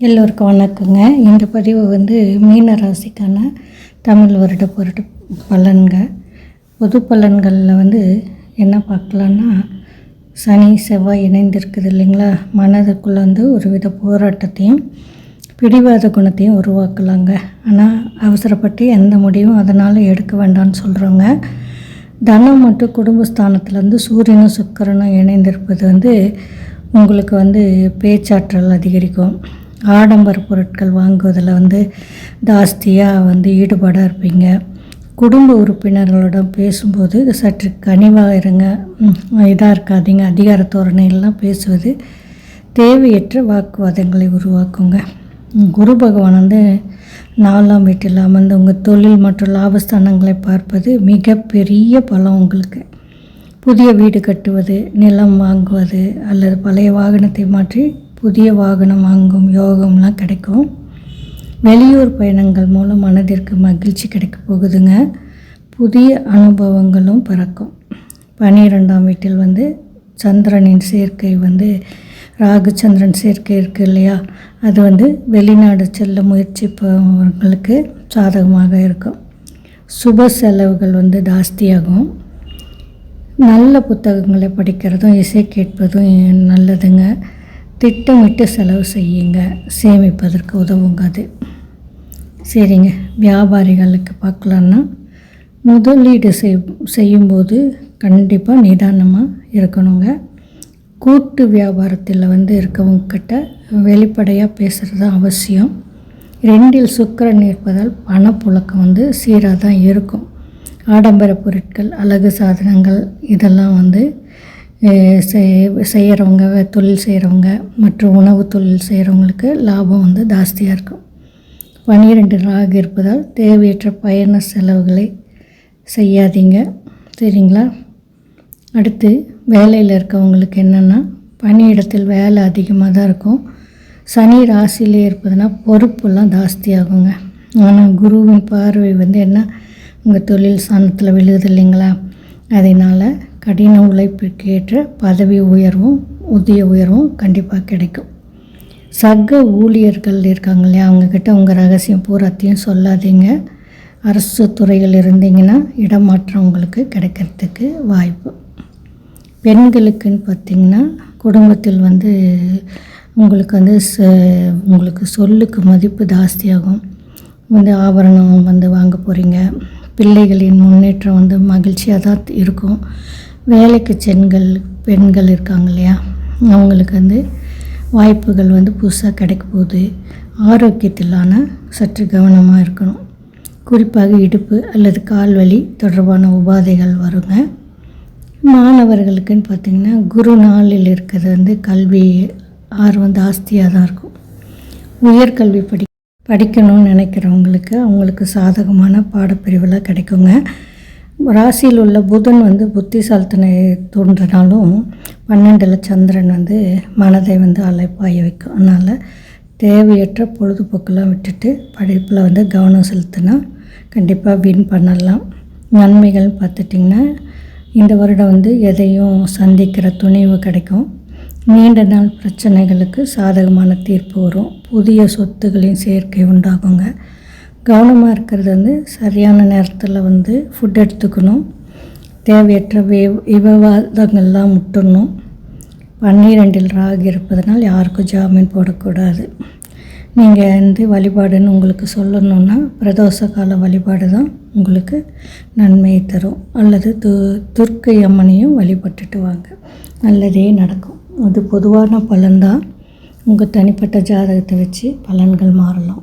எல்லோருக்கும் வணக்கங்க. இந்த பதிவு மீன ராசிக்கான தமிழ் வருட பலன்கள். பொது பலன்களில் என்ன பார்க்கலான்னா, சனி செவ்வாய் இணைந்திருக்குது இல்லைங்களா. மனதுக்குள்ளே ஒரு வித போராட்டத்தையும் பிடிவாத குணத்தையும் உருவாக்கலாங்க. ஆனால் அவசரப்பட்டு எந்த முடிவும் அதனால் எடுக்க வேண்டாம்னு சொல்கிறோங்க. தனம் மற்றும் குடும்பஸ்தானத்துலேருந்து சூரியனும் சுக்கிரனும் இணைந்திருப்பது உங்களுக்கு பேச்சாற்றல் அதிகரிக்கும். ஆடம்பர பொருட்கள் வாங்குவதில் ஜாஸ்தியாக ஈடுபாடாக இருப்பீங்க. குடும்ப உறுப்பினர்களோட பேசும்போது சற்று கனிவாக இருங்க, இதாக இருக்காதீங்க. அதிகார தோரணைகள்லாம் பேசுவது தேவையற்ற வாக்குவாதங்களை உருவாக்குங்க. குரு பகவான் 4ஆம் வீட்டில் அமர்ந்து உங்கள் தொழில் மற்றும் லாபஸ்தானங்களை பார்ப்பது மிகப்பெரிய பலம் உங்களுக்கு. புதிய வீடு கட்டுவது, நிலம் வாங்குவது அல்லது பழைய வாகனத்தை மாற்றி புதிய வாகனம் வாங்கும் யோகம்லாம் கிடைக்கும். வெளியூர் பயணங்கள் மூலம் மனதிற்கு மகிழ்ச்சி கிடைக்க போகுதுங்க. புதிய அனுபவங்களும் பிறக்கும். 12ஆம் வீட்டில் சந்திரனின் சேர்க்கை ராகு சந்திரன் சேர்க்கை இருக்குது இல்லையா, அது வெளிநாடு செல்ல முயற்சிப்பவர்களுக்கு சாதகமாக இருக்கும். சுப செலவுகள் ஜாஸ்தியாகும். நல்ல புத்தகங்களை படிக்கிறதும் இசை கேட்பதும் நல்லதுங்க. திட்டமிட்டு செலவு செய்யுங்க, சேமிப்பதற்கு உதவுங்க அது. சரிங்க, வியாபாரிகளுக்கு பார்க்கலான்னா, முதலீடு செய்யும்போது கண்டிப்பாக நிதானமாக இருக்கணுங்க. கூட்டு வியாபாரத்தில் இருக்கவங்கக்கிட்ட வெளிப்படையாக பேசுகிறது தான் அவசியம். 2இல் சுக்கிரன் இருப்பதால் பணப்புழக்கம் சீராக தான் இருக்கும். ஆடம்பர பொருட்கள், அழகு சாதனங்கள் இதெல்லாம் செய்கிறவங்க, தொழில் செய்கிறவங்க மற்றும் உணவு தொழில் செய்கிறவங்களுக்கு லாபம் ஜாஸ்தியாக இருக்கும். 12 ராகு இருப்பதால் தேவையற்ற பயண செலவுகளை செய்யாதீங்க, சரிங்களா. அடுத்து வேலையில் இருக்கவங்களுக்கு என்னென்னா, பணியிடத்தில் வேலை அதிகமாக தான் இருக்கும். சனி ராசியிலே இருப்பதுன்னா பொறுப்புலாம் ஜாஸ்தியாகுங்க. ஆனால் குருவின் பார்வை என்ன உங்கள் தொழில் ஸ்தானத்தில் விழுகுது இல்லைங்களா. அதனால் கடின உழைப்புக்கு ஏற்ற பதவி உயர்வும் ஊதிய உயர்வும் கண்டிப்பாக கிடைக்கும். சக ஊழியர்கள் இருக்காங்க இல்லையா, அவங்கக்கிட்ட உங்கள் ரகசியம் பூராத்தையும் சொல்லாதீங்க. அரசு துறையில் இருந்தீங்கன்னா இடமாற்றம் உங்களுக்கு கிடைக்கிறதுக்கு வாய்ப்பு. பெண்களுக்குன்னு பார்த்திங்கன்னா, குடும்பத்தில் உங்களுக்கு உங்களுக்கு சொல்லுக்கு மதிப்பு ஜாஸ்தியாகும். ஆபரணம் வாங்க போகிறீங்க. பிள்ளைகளின் முன்னேற்றம் மகிழ்ச்சியாக தான் இருக்கும். வேலைக்கு பெண்கள் இருக்காங்க இல்லையா, அவங்களுக்கு வாய்ப்புகள் புதுசாக கிடைக்க போகுது. ஆரோக்கியத்திலான சற்று கவனமாக இருக்கணும். குறிப்பாக இடுப்பு அல்லது கால்வலி தொடர்பான உபாதைகள் வருங்க. மாணவர்களுக்குன்னு பார்த்திங்கன்னா, குரு நாளில் இருக்கிறது கல்வி ஆர்வம் ஜாஸ்தியாக தான் இருக்கும். உயர்கல்வி படிக்கணும்னு நினைக்கிறவங்களுக்கு அவங்களுக்கு சாதகமான பாடப்பிரிவில் கிடைக்குங்க. ராசியில் உள்ள புதன் புத்திசாலித்தனை தோன்றினாலும் 12இல் சந்திரன் மனதை அலைப்பாய வைக்கும். அதனால் தேவையற்ற பொழுதுபோக்கெல்லாம் விட்டுட்டு படிப்பில் கவனம் செலுத்தினா கண்டிப்பாக வின் பண்ணலாம். நன்மைகள் பார்த்துட்டிங்கன்னா, இந்த வருடம் எதையும் சந்திக்கிற துணிவு கிடைக்கும். நீண்ட நாள் பிரச்சனைகளுக்கு சாதகமான தீர்ப்பு வரும். புதிய சொத்துகளின் சேர்க்கை உண்டாகுங்க. கவனமாக இருக்கிறது சரியான நேரத்தில் ஃபுட் எடுத்துக்கணும். தேவையற்ற விவாதங்கள்லாம் முட்டணும். 12இல் ராகு இருப்பதனால் யாருக்கும் ஜாமீன் போடக்கூடாது. நீங்கள் வழிபாடுன்னு உங்களுக்கு சொல்லணுன்னா, பிரதோஷ கால வழிபாடு தான் உங்களுக்கு நன்மையை தரும். அல்லது துர்க்கை அம்மனையும் வழிபட்டுட்டு வாங்க, நல்லதே நடக்கும். அது பொதுவான பலன்தான். உங்கள் தனிப்பட்ட ஜாதகத்தை வச்சு பலன்கள் மாறலாம்.